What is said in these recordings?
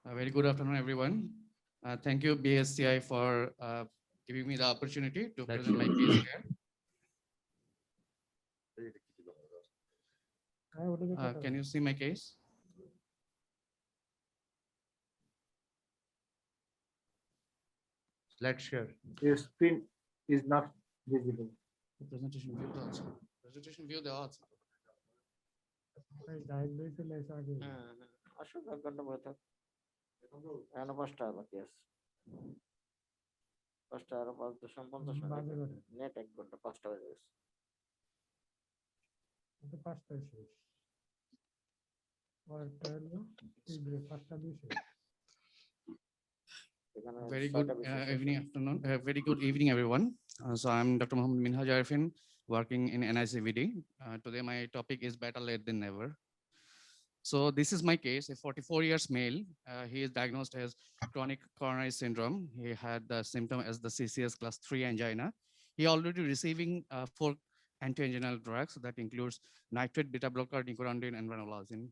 Very good afternoon, everyone. Thank you, BSCI, for giving me the opportunity to present my case here. Can you see my case? Let's share. Your screen is not visible. Presentation view দেওয়া আছে। Presentation view দেওয়া আছে। আসুক 1 ঘন্টা পরে থাক এখনো 5টা বাকি আছে 5টা আরো 5:50 নেট 1 ঘন্টা 5টা বাজে গেছে Very good afternoon. Very good evening, everyone. So I'm Dr. Mohammed Minhaj Arifin, working in NICVD. Today my topic is better late than never. So this is my case, a 44 years male. He is diagnosed as chronic coronary syndrome. He had the symptom as the CCS class 3 angina. He already receiving 4 anti-anginal drugs that includes nitrate beta blocker, nicorandin, and ranolazine.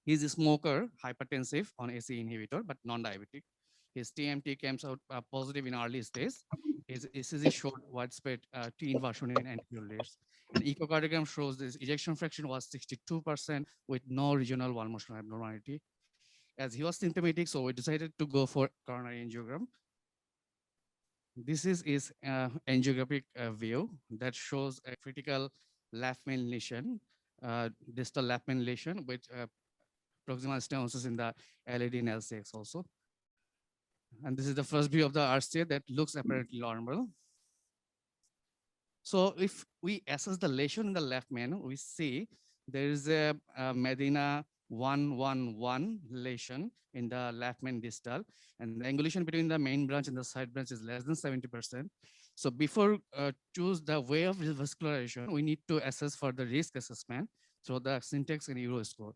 He's a smoker, hypertensive on ACE inhibitor, but non-diabetic. His TMT comes out positive in early stage. His ECG showed widespread T inversion in anterior layers. And echocardiogram shows this ejection fraction was 62% with no regional wall motion abnormality. As he was symptomatic, so we decided to go for coronary angiogram. This is his angiographic view that shows a critical left main lesion, distal left main lesion with proximal stenosis in the LAD and LCX also. And this is the first view of the RCA that looks apparently normal. So if we assess the lesion in the left main, we see there is a Medina 111 lesion in the left main distal, and the angulation between the main branch and the side branch is less than 70%. So before choose the way of revascularization, we need to assess for the risk assessment through the syntax and Euro score.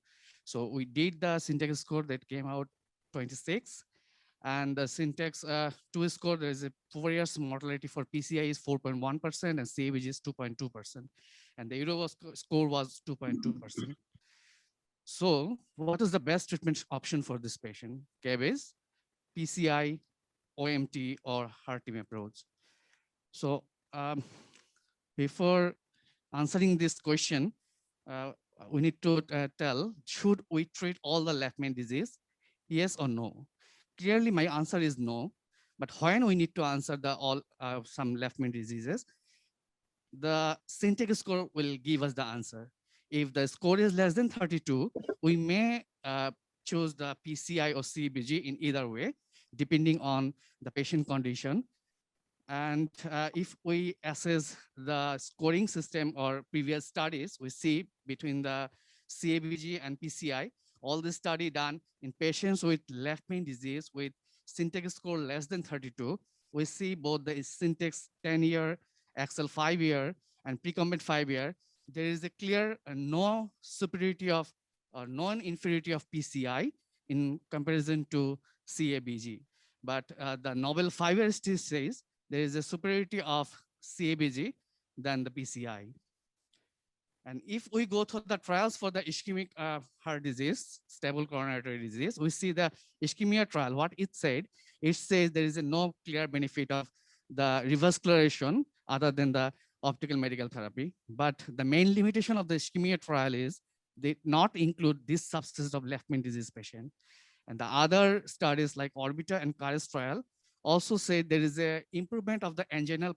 So we did the syntax score that came out 26. And the syntax 2 score, there is a 4 years mortality for PCI is 4.1% and CABG is 2.2%. And the Euro score was 2.2%. So what is the best treatment option for this patient? CABG, PCI, OMT, or heart team approach? So before answering this question, we need to tell, should we treat all the left main disease? Yes or no? Clearly, my answer is no. But when we need to answer the all some left main diseases, the syntax score will give us the answer. If the score is less than 32, we may choose the PCI or CBG in either way, depending on the patient condition. And if we assess the scoring system or previous studies, we see between the CABG and PCI, all the study done in patients with left main disease with syntax score less than 32, we see both the syntax 10-year, Excel 5-year, and precombent 5-year. There is a clear no superiority of or non-inferiority of PCI in comparison to CABG. But the novel 5-year still says there is a superiority of CABG than the PCI. And if we go through the trials for the ischemic heart disease, stable coronary artery disease, we see the ischemia trial, what it said, it says there is no clear benefit of the revascularization other than the optical medical therapy. But the main limitation of the ischemia trial is they not include this subset of left main disease patient. And the other studies like Orbita and CARES trial also say there is a improvement of the anginal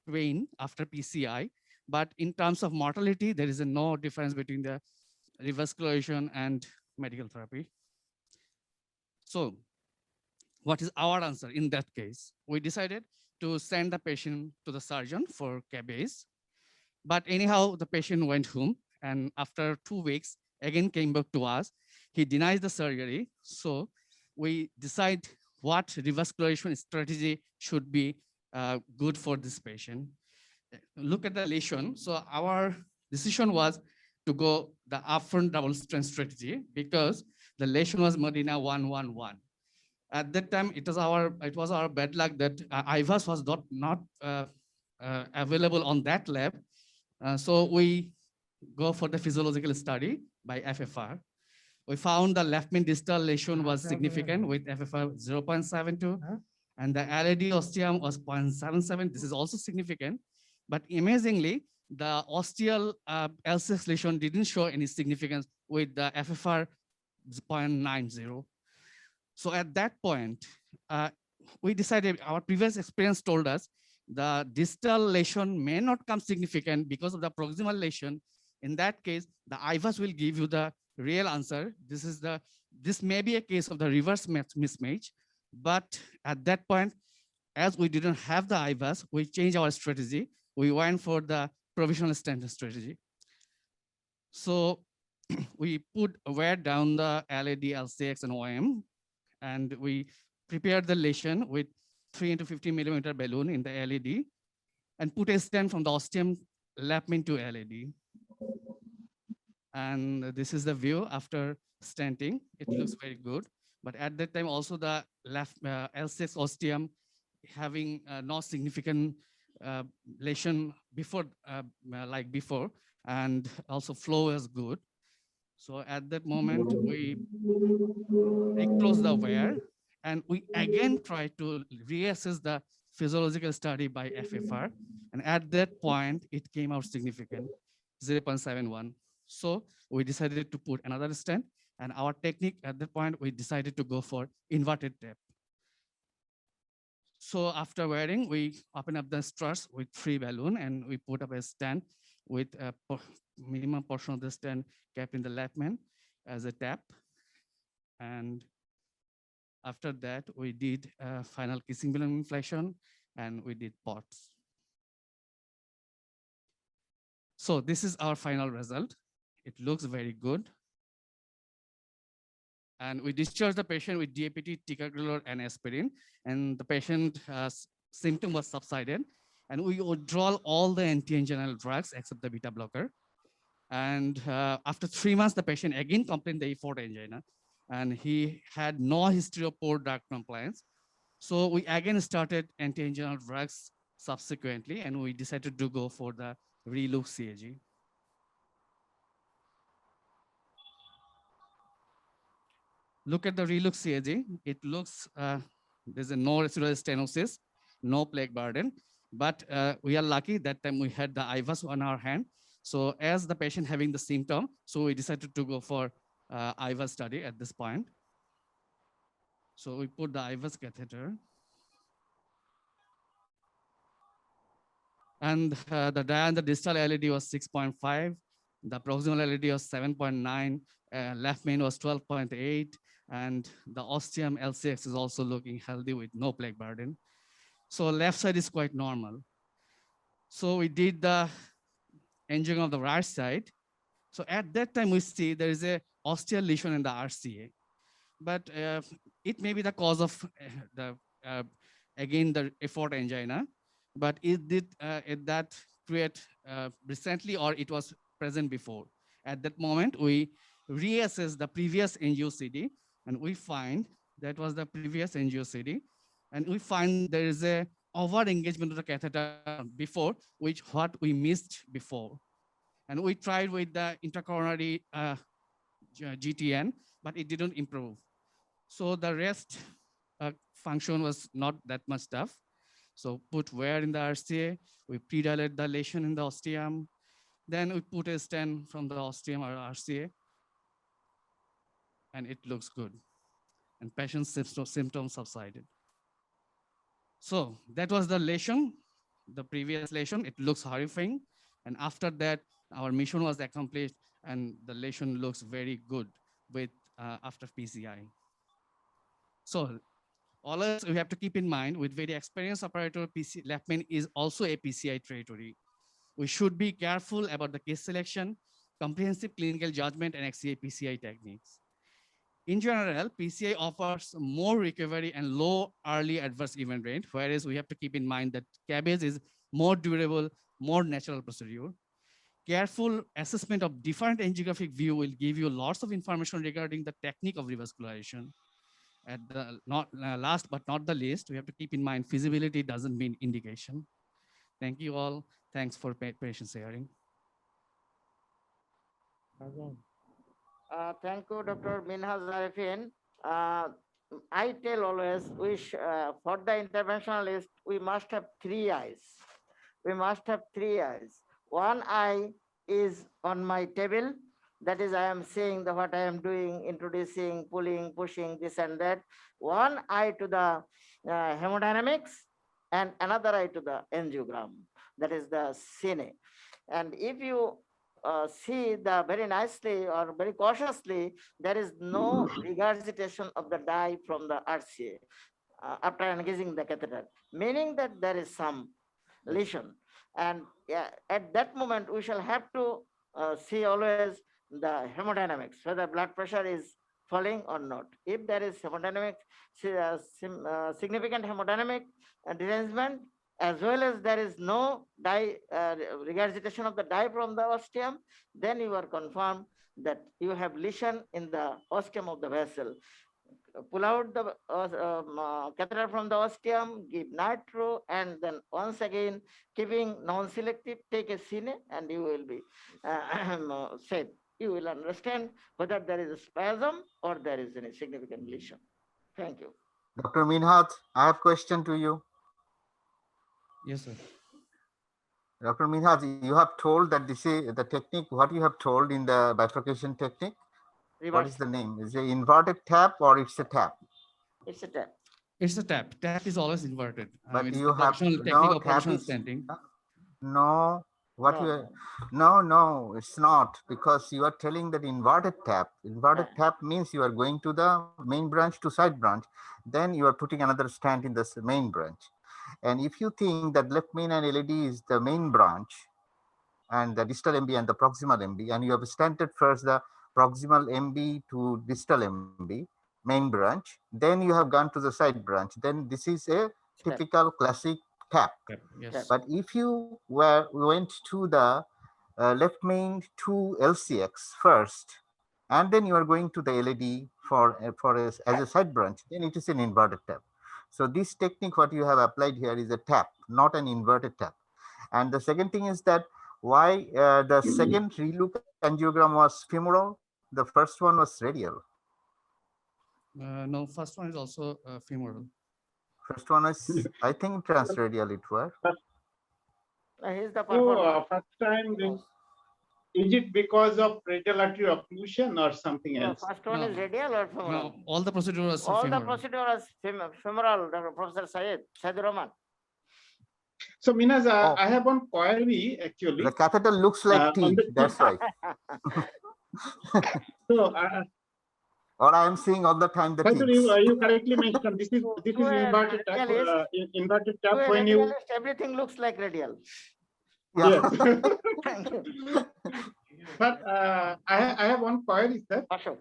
pain after PCI, but in terms of mortality, there is no difference between the revascularization and medical therapy. So what is our answer in that case? We decided to send the patient to the surgeon for CABG. But anyhow, the patient went home, and after 2 weeks, again came back to us. He denies the surgery. So we decide what revascularization strategy should be good for this patient. Look at the lesion. So our decision was to go the upfront double stent strategy because the lesion was Medina 111. At that time, it was our bad luck that IVAS was not available on that lab. So we go for the physiological study by FFR. We found the left main distal lesion was significant with FFR 0.72, and the LAD ostium was 0.77. This is also significant, but amazingly, the ostial L6 lesion didn't show any significance with the FFR 0.90. So at that point, we decided, our previous experience told us the distal lesion may not come significant because of the proximal lesion. In that case, the IVUS will give you the real answer. This may be a case of the reverse mismatch, but at that point, as we didn't have the IVUS, we changed our strategy. We went for the provisional stent strategy. So we put wear down the LAD, LCX, and OM, and we prepared the lesion with 3 into 50 millimeter balloon in the LAD and put a stent from the ostium lapmin to LAD. And this is the view after stenting. It looks very good. But at that time, also the left L6 ostium having no significant lesion before, like before, and also flow is good. So at that moment, we close the wear, and we again try to reassess the physiological study by FFR. And at that point, it came out significant, 0.71. So we decided to put another stent, and our technique at that point, we decided to go for inverted tape. So after wearing, we open up the struts with free balloon, and we put up a stent with a minimum portion of the stent kept in the lapman as a tap. And after that, we did final kissing balloon inflation, and we did POTS. So this is our final result. It looks very good. And we discharged the patient with DAPT, ticagrelor, and aspirin, and the patient symptom was subsided. And we withdraw all the anti-anginal drugs except the beta blocker. And after 3 months, the patient again complained the E4 angina, and he had no history of poor drug compliance. So we again started anti-anginal drugs subsequently, and we decided to go for the ReLook CAG. Look at the ReLook CAG. It looks, there's no residual stenosis, no plaque burden, but we are lucky that time we had the IVUS on our hand. So as the patient having the symptom, so we decided to go for IVUS study at this point. So we put the IVUS catheter. And the dia and the distal LAD was 6.5. The proximal LAD was 7.9. Left main was 12.8. And the ostium LCX is also looking healthy with no plaque burden. So left side is quite normal. So we did the angiogram of the right side. So at that time, we see there is a ostial lesion in the RCA. But it may be the cause of again, the effort angina. But it did that create recently, or it was present before. At that moment, we reassess the previous NGOCD, and we find that was the previous NGOCD, and we find there is a over engagement of the catheter before, which what we missed before. And we tried with the intracoronary GTN, but it didn't improve. So the rest function was not that much tough. So put wear in the RCA, we predilate the lesion in the ostium, then we put a stent from the ostium or RCA, and it looks good. And patient's symptoms subsided. So that was the lesion, the previous lesion. It looks horrifying. And after that, our mission was accomplished, and the lesion looks very good with after PCI. So always we have to keep in mind, with very experienced operator, left main is also a PCI territory. We should be careful about the case selection, comprehensive clinical judgment, and XCA PCI techniques. In general, PCI offers more recovery and low early adverse event rate, whereas we have to keep in mind that CABG is more durable, more natural procedure. Careful assessment of different angiographic view will give you lots of information regarding the technique of revascularization. At the last but not the least, we have to keep in mind feasibility doesn't mean indication. Thank you all. Thanks for patience hearing. Thank you, Dr. Minhaz Arifin. Uh, I tell always, for the interventionalist, we must have three eyes. We must have three eyes. One eye is on my table. That is, I am seeing what I am doing, introducing, pulling, pushing, this and that. One eye to the hemodynamics and another eye to the angiogram. That is the cine. And if you see the very nicely or very cautiously, there is no regurgitation of the dye from the RCA after engaging the catheter, meaning that there is some lesion. And yeah, at that moment, we shall have to see always the hemodynamics, whether blood pressure is falling or not. If there is significant hemodynamic derangement, as well as there is no regurgitation of the dye from the ostium, then you are confirmed that you have lesion in the ostium of the vessel. Pull out the catheter from the ostium, give nitro, and then once again, keeping non-selective, take a cine, and you will be safe. You will understand whether there is a spasm or there is any significant lesion. Thank you. Dr. Minhat, I have a question to you. Yes, sir. Dr. Minhat, you have told that this is the technique, what you have told in the bifurcation technique. Reverse. What is the name? Is it inverted tap or it's a tap? It's a tap. It's a tap. Tap is always inverted. But It's you the have professional no technique of tap professional is stenting. no. What No, you no. no, it's not, because you are telling that inverted tap. Inverted tap means you are going to the main branch to side branch, then you are putting another stent in the main branch. And if you think that left main and LED is the main branch, and the distal MB and the proximal MB, and you have stented first the proximal MB to distal MB, main branch, then you have gone to the side branch. Then this is a Step. typical classic tap. Yes. But if you went to the left main to LCX first, and then you are going to the LED as a side branch, then it is an inverted tap. So this technique, what you have applied here, is a tap, not an inverted tap. And the second thing is that why the second relook angiogram was femoral, the first one was radial. No, first one is also femoral. First one is, I think, transradial it were. Here's the So performance. first time, is it because of radial artery occlusion or something No, else? first one No. is radial or femoral? No, all the procedure was All the femoral. procedure was femoral, Dr. Professor Syed Rahman. So Minhas, Oh. I have one query actually. The catheter looks like on T, the- that's why. So Or I am seeing all the time the by the T's. way, you correctly mentioned this is To a inverted tap. radialist- Inverted To tap a when you radialist, everything looks like radial. Yeah. Thank you. But I have one query, sir. Ashok.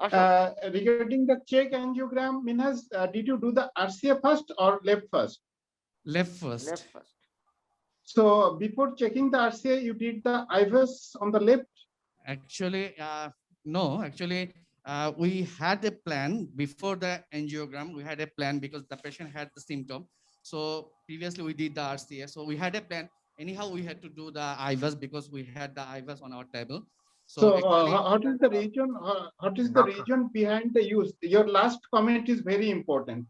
Ashok. Regarding the check angiogram, Minhas, did you do the RCA first or left first? Left first. Left first. So before checking the RCA, you did the IVUS on the left. Actually, no, actually, we had a plan before the angiogram. We had a plan because the patient had the symptom. So previously we did the RCA. So we had a plan. Anyhow, we had to do the IVUS because we had the IVUS on our table. So actually, what is the region? What is the Doctor. region behind the use? Your last comment is very important.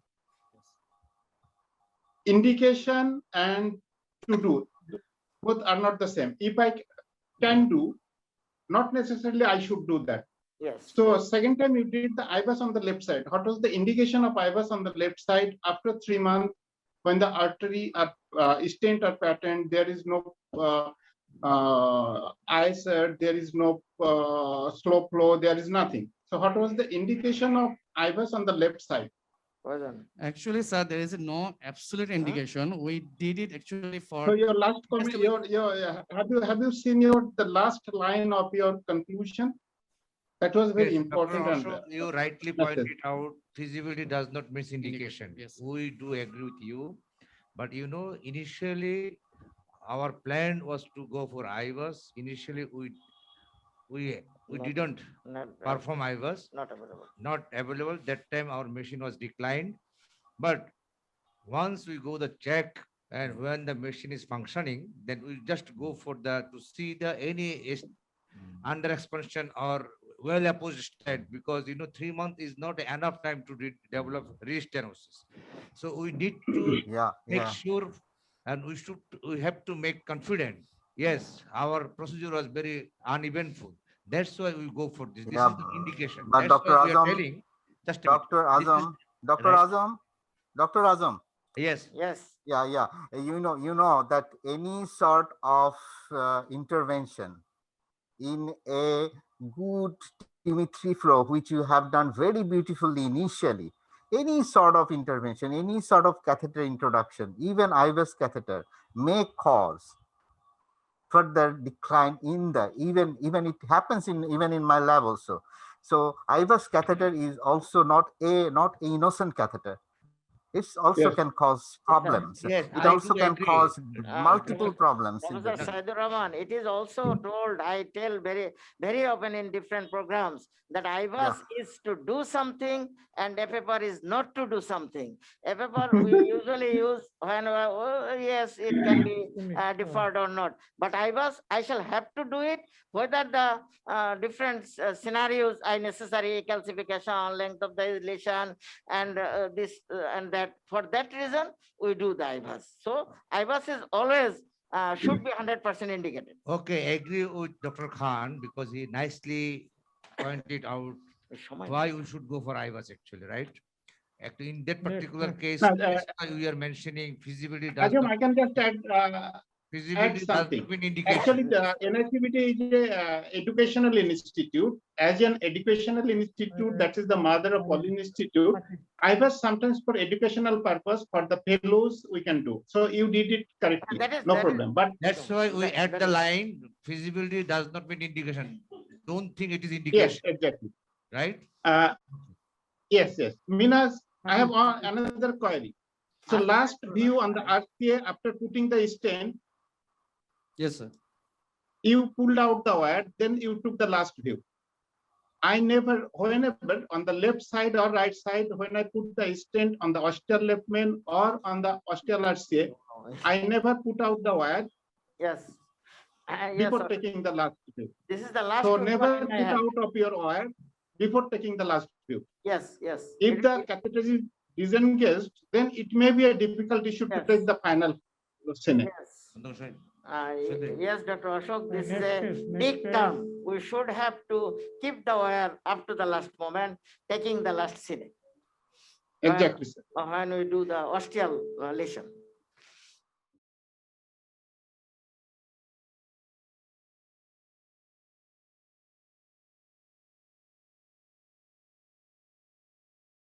Indication and to do, both are not the same. If I can do, not necessarily I should do that. Yes. So second time you did the IVUS on the left side. What was the indication of IVUS on the left side after 3 months when the artery stent are patterned, there is no ISR, there is no slow flow, there is nothing. So what was the indication of IVUS on the left side? Actually, sir, there is no absolute indication. We did it actually for. So your last comment, have you seen the last line of your conclusion? That was very Yes, important. Dr. Ashok, you rightly pointed out, feasibility does not mean indication. Yes. We do agree with you. But you know, initially, our plan was to go for IVUS. Initially, we didn't perform IVUS. Not available. Not available. That time our machine was declined. But once we go the check and when the machine is functioning, then we just go for to see the any under expansion or well opposed stand, because 3 months is not enough time to develop restenosis. So we need to Yeah, make yeah. sure, and we have to make confident. Yes, our procedure was very uneventful. That's why we go for this. This Yeah, is the indication. but That's why Dr. we are Azam, telling. Just a minute. Dr. This is Azam, Dr. right. Azam, Dr. Azam. Yes. Yes. Yeah, yeah. You know that any sort of intervention in a good TIMI-3 flow, which you have done very beautifully initially, any sort of intervention, any sort of catheter introduction, even IVUS catheter, may cause further decline in the even it happens even in my lab also. So IVUS catheter is also not a innocent catheter. It also Yes. can cause problems. Yes, It I also do can agree. cause Uh, multiple problems in Professor the Saidur Rahman, it is also told, I tell very often in different programs, that IVUS is to do something and FFR is not to do something. FFR we usually use when, yes, it can be deferred or not. But IVUS, I shall have to do it, whether the different scenarios are necessary, calcification, length of the lesion, and this and that. For that reason, we do the IVUS. So IVUS is always should be 100% indicated. Okay, agree with Dr. Khan, because he nicely pointed out why we should go for IVUS actually, right? Actually, in that particular case, that's why we are mentioning feasibility does Ajam, not, I can just add feasibility does something. not mean indication. Actually, the NICBT is a educational institute. As an educational institute, that is the mother of all institute. IVUS sometimes for educational purpose, for the fellows we can do. So you did it correctly, no problem. But That's why we add the line, feasibility does not mean indication. Don't think it is indication, yes, exactly. right? Yes. Minas, I have another query. So last view on the RCA after putting the stent, Yes, sir. you pulled out the wire, then you took the last view. I never, whenever on the left side or right side, when I put the stent on the ostial left main or on the ostial RCA, I never put out the wire Yes. before Yes, taking the last view. this is the last So one never I put have. out of your wire before taking the last view. Yes. If the catheter is disengaged, then it may be a difficult issue to take the final cine. Yes. Yes, Dr. Ashok, this is a big term. We should have to keep the wire up to the last moment, taking the last cine. Exactly, sir. When we do the ostial lesion.